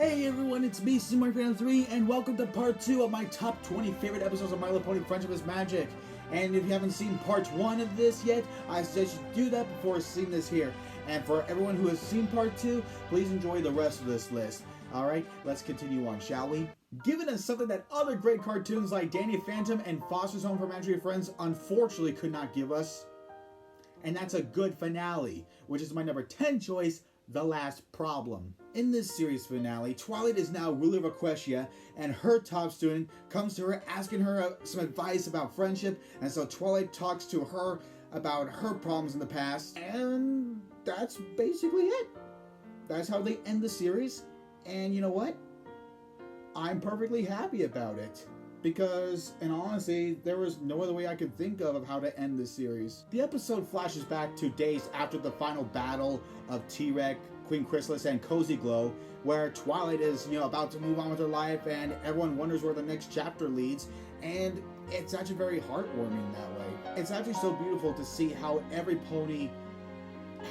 Hey everyone, it's me, Super3, and welcome to part 2 of my top 20 favorite episodes of My Little Pony Friendship is Magic. And if you haven't seen part 1 of this yet, I suggest you do that before seeing this here. And for everyone who has seen part 2, please enjoy the rest of this list. Alright, let's continue on, shall we? Giving us something that other great cartoons like Danny Phantom and Foster's Home for Imaginary Friends unfortunately could not give us. And that's a good finale, which is my number 10 choice, The Last Problem. In this series finale, Twilight is now ruler of Equestria, and her top student comes to her asking her some advice about friendship, and so Twilight talks to her about her problems in the past, and that's basically it. That's how they end the series, and you know what? I'm perfectly happy about it. Because, in all honesty, there was no other way I could think of how to end this series. The episode flashes back to days after the final battle of T-Rex, Queen Chrysalis, and Cozy Glow, where Twilight is, about to move on with her life, and everyone wonders where the next chapter leads, and it's actually very heartwarming that way. It's actually so beautiful to see how every pony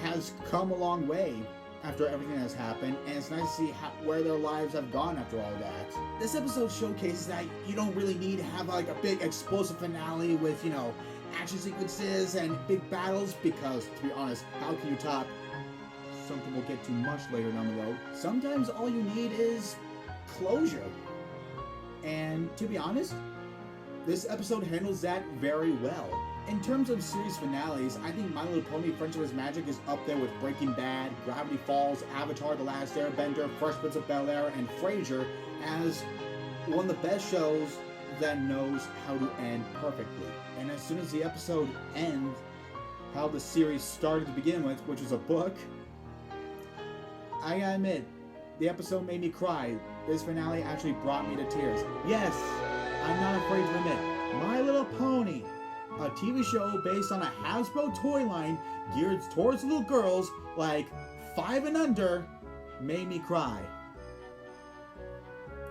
has come a long way after everything has happened, and it's nice to see where their lives have gone after all that. This episode showcases that you don't really need to have like a big explosive finale with, action sequences and big battles, because, to be honest, how can you top something we'll get to much later down the road? Sometimes all you need is closure. And to be honest, this episode handles that very well. In terms of series finales, I think My Little Pony Friendship is Magic is up there with Breaking Bad, Gravity Falls, Avatar: The Last Airbender, Fresh Prince of Bel-Air, and Frasier as one of the best shows that knows how to end perfectly. And as soon as the episode ends, how the series started to begin with, which was a book, I gotta admit, the episode made me cry. This finale actually brought me to tears. Yes, I'm not afraid to admit, My Little Pony, a TV show based on a Hasbro toy line geared towards little girls like 5 and under, made me cry.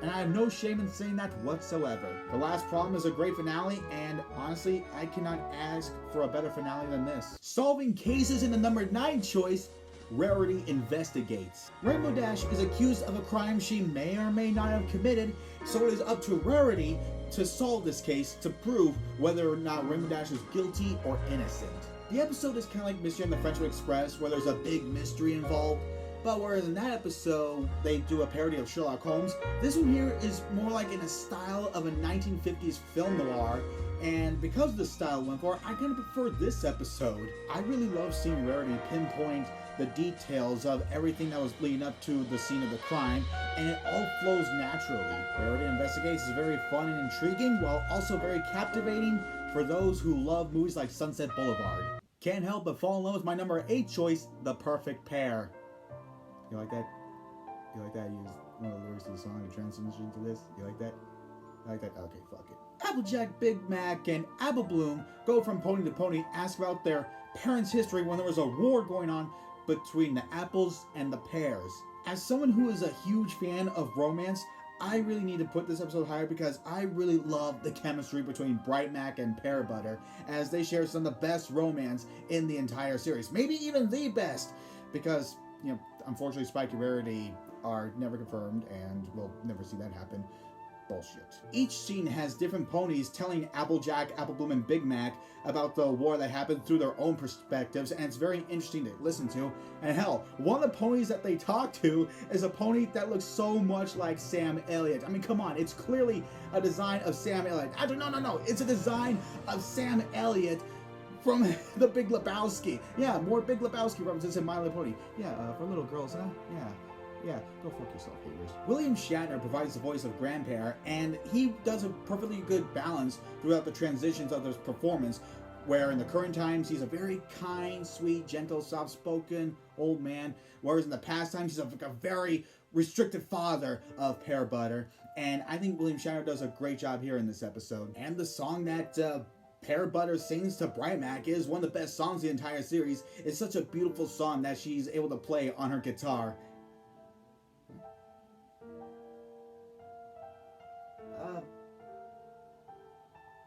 And I have no shame in saying that whatsoever. The Last Problem is a great finale, and honestly, I cannot ask for a better finale than this. Solving cases in the number 9 choice, Rarity Investigates. Rainbow Dash is accused of a crime she may or may not have committed, so it is up to Rarity to solve this case to prove whether or not Rainbow Dash is guilty or innocent. The episode is kind of like Mystery on the Friendship Express, where there's a big mystery involved, but whereas in that episode they do a parody of Sherlock Holmes, this one here is more like in a style of a 1950s film noir, and because of the style went for, I kind of prefer this episode. I really love seeing Rarity pinpoint the details of everything that was leading up to the scene of the crime, and it all flows naturally. Rarity Investigates is very fun and intriguing, while also very captivating for those who love movies like Sunset Boulevard. Can't help but fall in love with my number 8 choice, The Perfect Pair. You like that? You like that? I used one of the lyrics of the song to transition to this? You like that? You like that? Okay, fuck it. Applejack, Big Mac, and Apple Bloom go from pony to pony, ask about their parents' history when there was a war going on between the apples and the pears. As someone who is a huge fan of romance, I really need to put this episode higher because I really love the chemistry between Bright Mac and Pear Butter, as they share some of the best romance in the entire series. Maybe even the best, because, unfortunately Spike and Rarity are never confirmed, and we'll never see that happen. Bullshit. Each scene has different ponies telling Applejack, Apple Bloom, and Big Mac about the war that happened through their own perspectives, and it's very interesting to listen to. And hell, one of the ponies that they talk to is a pony that looks so much like Sam Elliott. I mean, come on, it's clearly a design of Sam Elliott. No, it's a design of Sam Elliott from The Big Lebowski. Yeah, more Big Lebowski references in My Little Pony. Yeah, for little girls, huh? Yeah, go fuck yourself, haters. William Shatner provides the voice of Grandpere, and he does a perfectly good balance throughout the transitions of his performance, where in the current times he's a very kind, sweet, gentle, soft-spoken old man, whereas in the past times he's a very restricted father of Pear Butter, and I think William Shatner does a great job here in this episode. And the song that Pear Butter sings to Bright Mac is one of the best songs in the entire series. It's such a beautiful song that she's able to play on her guitar.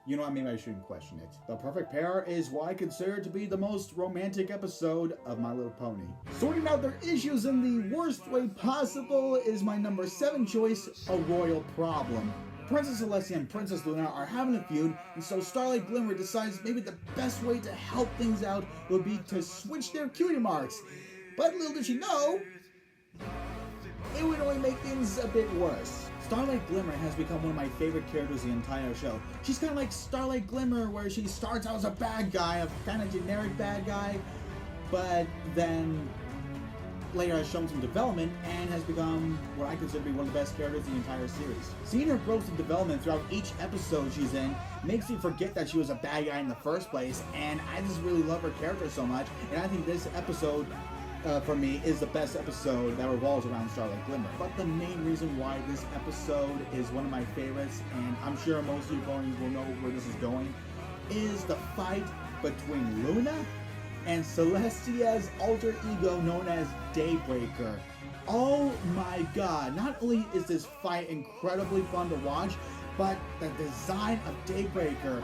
You know what, maybe I shouldn't question it. The Perfect Pair is what I consider to be the most romantic episode of My Little Pony. Sorting out their issues in the worst way possible is my number 7 choice, A Royal Problem. Princess Celestia and Princess Luna are having a feud, and so Starlight Glimmer decides maybe the best way to help things out would be to switch their cutie marks. But little did she know, it would only make things a bit worse. Starlight Glimmer has become one of my favorite characters in the entire show. She's kind of like Starlight Glimmer, where she starts out as a bad guy, a kind of generic bad guy, but then later has shown some development and has become what I consider to be one of the best characters in the entire series. Seeing her growth and development throughout each episode she's in makes me forget that she was a bad guy in the first place, and I just really love her character so much, and I think this episode for me is the best episode that revolves around Starlight Glimmer. But the main reason why this episode is one of my favorites, and I'm sure most of you ponies will know where this is going, is the fight between Luna and Celestia's alter ego known as Daybreaker. Oh my god, not only is this fight incredibly fun to watch, but the design of Daybreaker,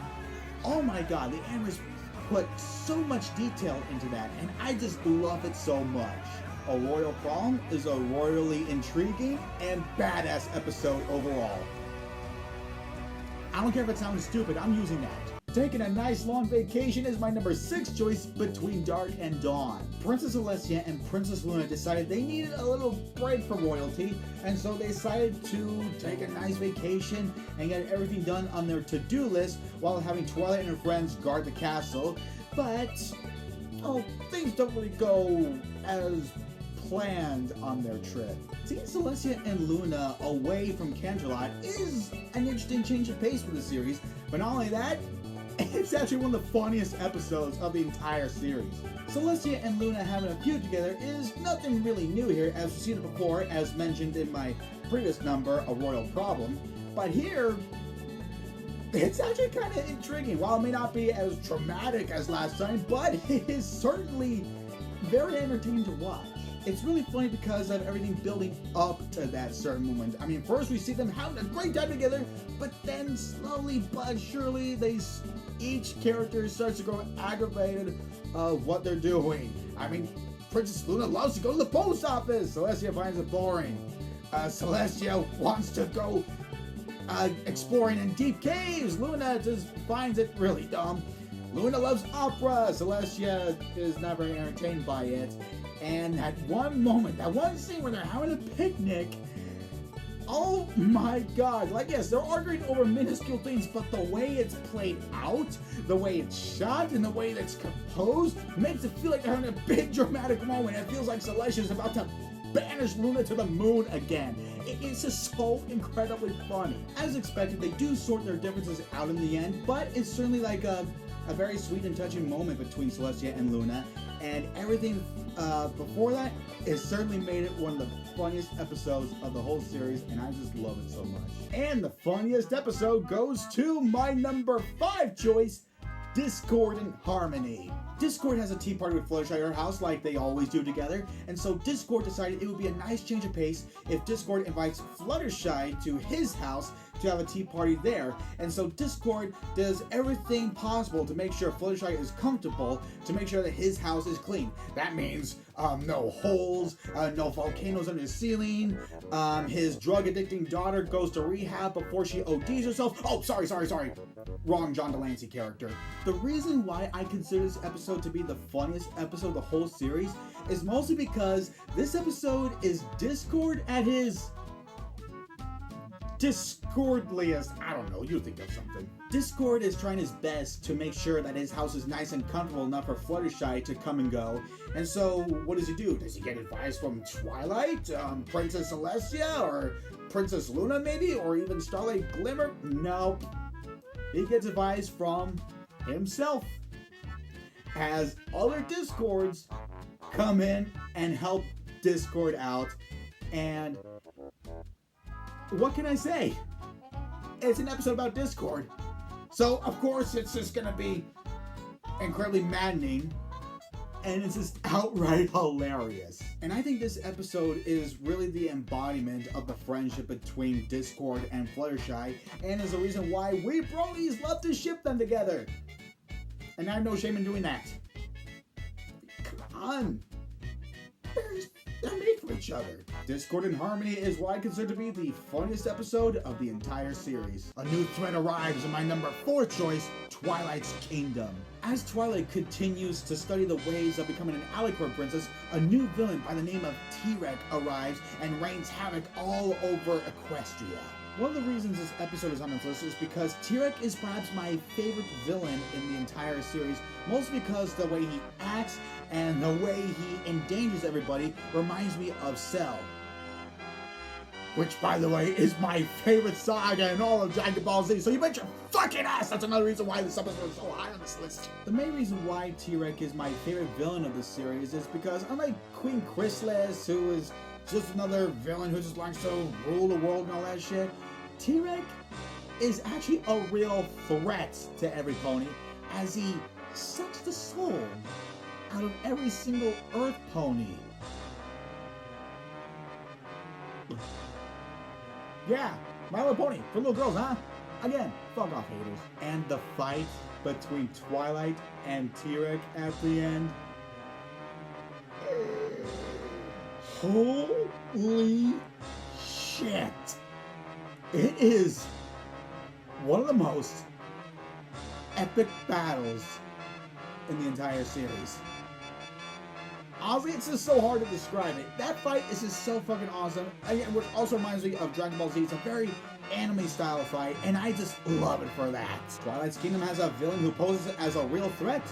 oh my god, the animators put so much detail into that, and I just love it so much. A Royal Problem is a royally intriguing and badass episode overall. I don't care if it sounds stupid, I'm using that. Taking a nice long vacation is my number 6 choice between Dark and Dawn. Princess Celestia and Princess Luna decided they needed a little break from royalty, and so they decided to take a nice vacation and get everything done on their to-do list while having Twilight and her friends guard the castle. But, oh, things don't really go as planned on their trip. Seeing Celestia and Luna away from Canterlot is an interesting change of pace for the series, but not only that, it's actually one of the funniest episodes of the entire series. Celestia and Luna having a feud together is nothing really new here, as we've seen it before, as mentioned in my previous number, A Royal Problem. But here, it's actually kind of intriguing. While it may not be as dramatic as last time, but it is certainly very entertaining to watch. It's really funny because of everything building up to that certain moment. I mean, first we see them having a great time together, but then slowly but surely each character starts to grow aggravated of what they're doing. I mean, Princess Luna loves to go to the post office. Celestia finds it boring. Celestia wants to go exploring in deep caves. Luna just finds it really dumb. Luna loves opera. Celestia is not very entertained by it. And at one moment, that one scene where they're having a picnic, oh my god, like yes, they're arguing over minuscule things, but the way it's played out, the way it's shot, and the way that's composed makes it feel like they're having a big dramatic moment. It feels like Celestia is about to banish Luna to the moon again. It's just so incredibly funny. As expected, they do sort their differences out in the end, but it's certainly like a very sweet and touching moment between Celestia and Luna, and everything before that has certainly made it one of the funniest episodes of the whole series, and I just love it so much. And the funniest episode goes to my number 5 choice, Discord and Harmony. Discord has a tea party with Fluttershy at her house like they always do together, and so Discord decided it would be a nice change of pace if Discord invites Fluttershy to his house to have a tea party there. And so Discord does everything possible to make sure Fluttershy is comfortable, to make sure that his house is clean. That means no holes, no volcanoes under the ceiling, his drug-addicting daughter goes to rehab before she ODs herself. Oh, sorry. Wrong John Delancey character. The reason why I consider this episode to be the funniest episode of the whole series is mostly because this episode is Discord at his Discordliest. I don't know, you think of something. Discord is trying his best to make sure that his house is nice and comfortable enough for Fluttershy to come and go. And so, what does he do? Does he get advice from Twilight, Princess Celestia, or Princess Luna maybe, or even Starlight Glimmer? Nope. He gets advice from himself, as other Discords come in and help Discord out. And what can I say? It's an episode about Discord. So, of course, it's just gonna be incredibly maddening and it's just outright hilarious. And I think this episode is really the embodiment of the friendship between Discord and Fluttershy, and is the reason why we bronies love to ship them together. And I have no shame in doing that. Come on. They're made for each other. Discord and Harmony is what I consider to be the funniest episode of the entire series. A new threat arrives in my number 4 choice, Twilight's Kingdom. As Twilight continues to study the ways of becoming an Alicorn princess, a new villain by the name of T-Rex arrives and rains havoc all over Equestria. One of the reasons this episode is on this list is because T-Rex is perhaps my favorite villain in the entire series, mostly because the way he acts and the way he endangers everybody reminds me of Cell. Which, by the way, is my favorite saga in all of Dragon Ball Z, so you bet your fucking ass that's another reason why this episode is so high on this list. The main reason why T-Rex is my favorite villain of this series is because, unlike Queen Chrysalis, who is just another villain who just likes to rule the world and all that shit, T-Rex is actually a real threat to every pony, as he sucks the soul out of every single Earth pony. Yeah, My Little Pony for little girls, huh? Again, fuck off, haters. And the fight between Twilight and T-Rex at the end. Holy shit. It is one of the most epic battles in the entire series. Honestly, it's just so hard to describe it. That fight is just so fucking awesome. Again, which also reminds me of Dragon Ball Z. It's a very anime style fight, and I just love it for that. Twilight's Kingdom has a villain who poses as a real threat,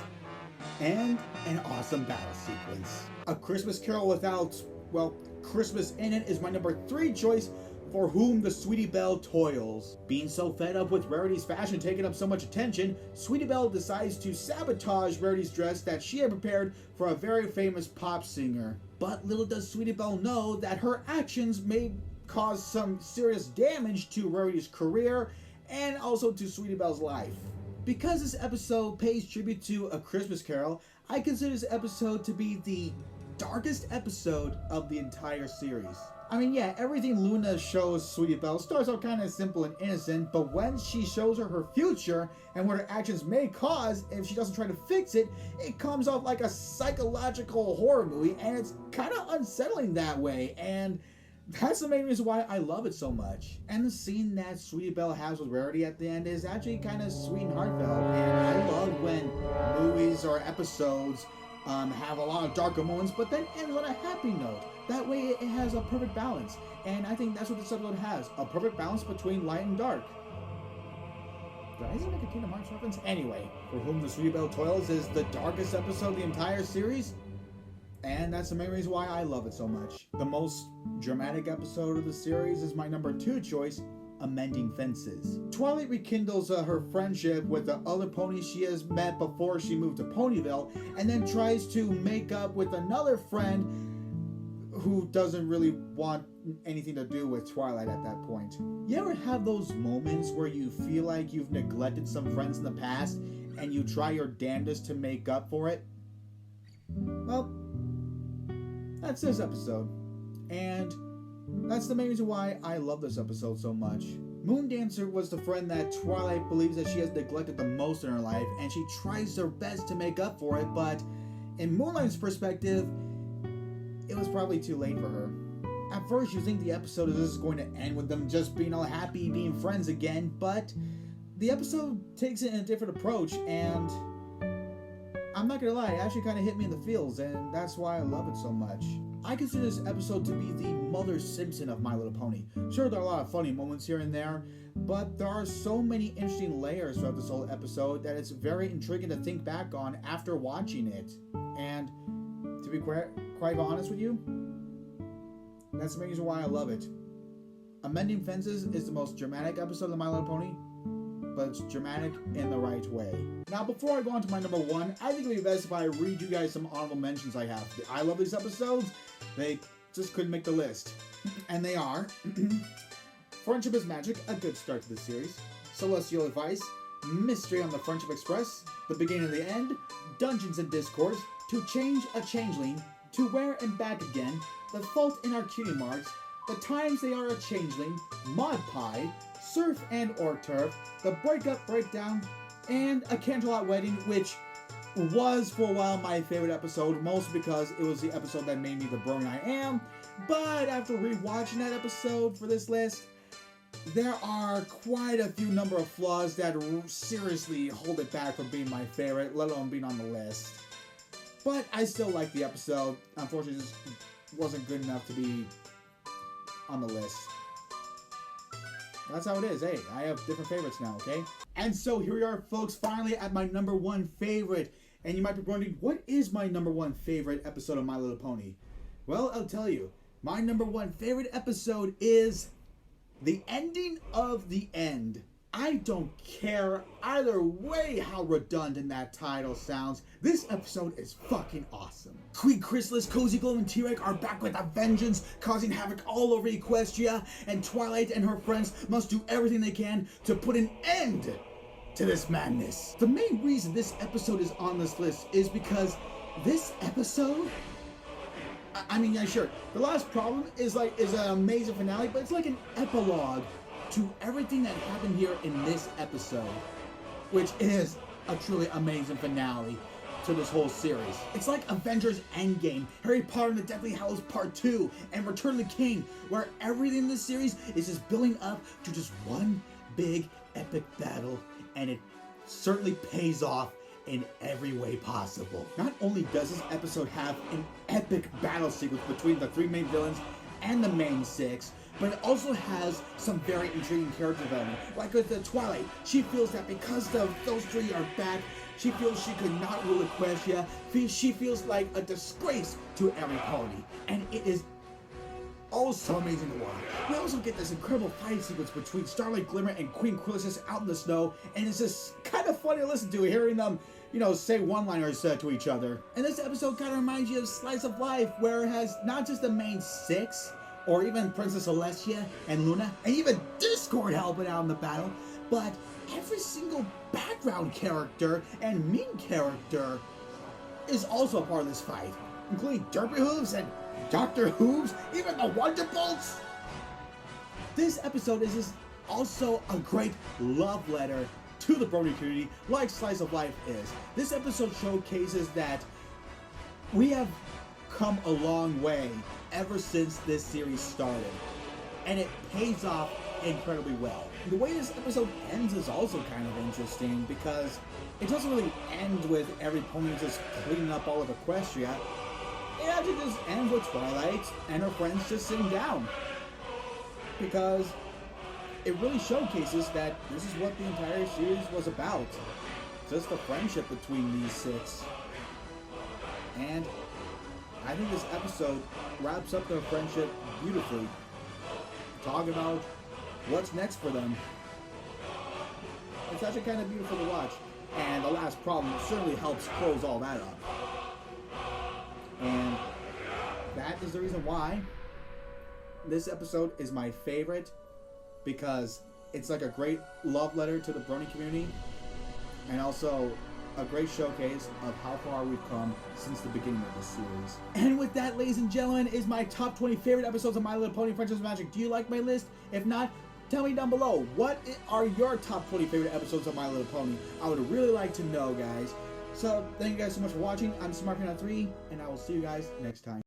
and an awesome battle sequence. A Christmas Carol without, well, Christmas in it is my number 3 choice, For Whom the Sweetie Belle Toils. Being so fed up with Rarity's fashion taking up so much attention, Sweetie Belle decides to sabotage Rarity's dress that she had prepared for a very famous pop singer. But little does Sweetie Belle know that her actions may cause some serious damage to Rarity's career and also to Sweetie Belle's life. Because this episode pays tribute to A Christmas Carol, I consider this episode to be the darkest episode of the entire series. I mean, yeah, everything Luna shows Sweetie Belle starts out kind of simple and innocent, but when she shows her future and what her actions may cause if she doesn't try to fix it, it comes off like a psychological horror movie, and it's kind of unsettling that way, and that's the main reason why I love it so much. And the scene that Sweetie Belle has with Rarity at the end is actually kind of sweet and heartfelt, and I love when movies or episodes have a lot of darker moments, but then ends on a happy note. That way it has a perfect balance, and I think that's what this episode has, a perfect balance between light and dark. Did I just make a Kingdom Hearts reference? Anyway, For Whom the Sweetie Belle Toils is the darkest episode of the entire series, and that's the main reason why I love it so much. The most dramatic episode of the series is my number 2 choice, Amending Fences. Twilight rekindles her friendship with the other ponies she has met before she moved to Ponyville, and then tries to make up with another friend who doesn't really want anything to do with Twilight at that point. You ever have those moments where you feel like you've neglected some friends in the past and you try your damnedest to make up for it? Well, that's this episode. And that's the main reason why I love this episode so much. Moondancer was the friend that Twilight believes that she has neglected the most in her life, and she tries her best to make up for it, but in Moonlight's perspective, it was probably too late for her. At first, you think the episode is going to end with them just being all happy, being friends again, but the episode takes it in a different approach, and I'm not gonna lie, it actually kind of hit me in the feels, and that's why I love it so much. I consider this episode to be the Mother Simpson of My Little Pony. Sure, there are a lot of funny moments here and there, but there are so many interesting layers throughout this whole episode that it's very intriguing to think back on after watching it. And to be quite honest with you, that's the reason why I love it. Amending Fences is the most dramatic episode of My Little Pony, but it's dramatic in the right way. Now, before I go on to my number 1, I think it would be best if I read you guys some honorable mentions I have. I love these episodes. They just couldn't make the list. And they are Friendship is Magic, a good start to the series. Celestial Advice, Mystery on the Friendship Express, The Beginning of the End, Dungeons and Discourse, To change a changeling, to wear and back again, the fault in our cutie marks, the times they are a changeling, mod pie, surf and or turf, the breakup breakdown, and a candlelight wedding, which was for a while my favorite episode, mostly because it was the episode that made me the brony I am. But after rewatching that episode for this list, there are quite a few number of flaws that seriously hold it back from being my favorite, let alone being on the list. But I still like the episode. Unfortunately, it just wasn't good enough to be on the list. That's how it is. Hey, I have different favorites now, okay? And so here we are, folks, finally at my number one favorite. And you might be wondering, what is my number one favorite episode of My Little Pony? Well, I'll tell you. My number one favorite episode is the ending of the end. I don't care either way how redundant that title sounds. This episode is fucking awesome. Queen Chrysalis, Cozy Glow, and T-Rex are back with a vengeance, causing havoc all over Equestria, and Twilight and her friends must do everything they can to put an end to this madness. The main reason this episode is on this list is because this episode, I mean, yeah, sure, the last problem is an amazing finale, but it's like an epilogue to everything that happened here in this episode, which is a truly amazing finale to this whole series. It's like Avengers Endgame, Harry Potter and the Deathly Hallows Part 2, and Return of the King, where everything in this series is just building up to just one big epic battle, and it certainly pays off in every way possible. Not only does this episode have an epic battle sequence between the three main villains and the main six, but it also has some very intriguing character development. Like with the Twilight, she feels that because those three are back, she feels she could not rule Equestria. She feels like a disgrace to every pony, and it is also amazing to watch. We also get this incredible fight sequence between Starlight Glimmer and Queen Chrysalis out in the snow, and it's just kind of funny to listen to, hearing them, say one-liners to each other. And this episode kind of reminds you of Slice of Life, where it has not just the main six, or even Princess Celestia and Luna, and even Discord helping out in the battle, but every single background character and main character is also a part of this fight, including Derpy Hooves and Dr. Hooves, even the Wonderbolts. This episode is just also a great love letter to the brony community, like Slice of Life is. This episode showcases that we have come a long way ever since this series started, and it pays off incredibly well. The way this episode ends is also kind of interesting, because it doesn't really end with every pony just cleaning up all of Equestria. It actually just ends with Twilight and her friends just sitting down, because it really showcases that this is what the entire series was about. Just the friendship between these six. And I think this episode wraps up their friendship beautifully. Talk about what's next for them. It's actually kind of beautiful to watch. And the last problem certainly helps close all that up. And that is the reason why this episode is my favorite, because it's like a great love letter to the brony community, and also a great showcase of how far we've come since the beginning of this series. And with that, ladies and gentlemen, is my top 20 favorite episodes of My Little Pony Friendship Magic. Do you like my list? If not, tell me down below, what are your top 20 favorite episodes of My Little Pony? I would really like to know, guys. So, thank you guys so much for watching. I'm SmartPan3, and I will see you guys next time.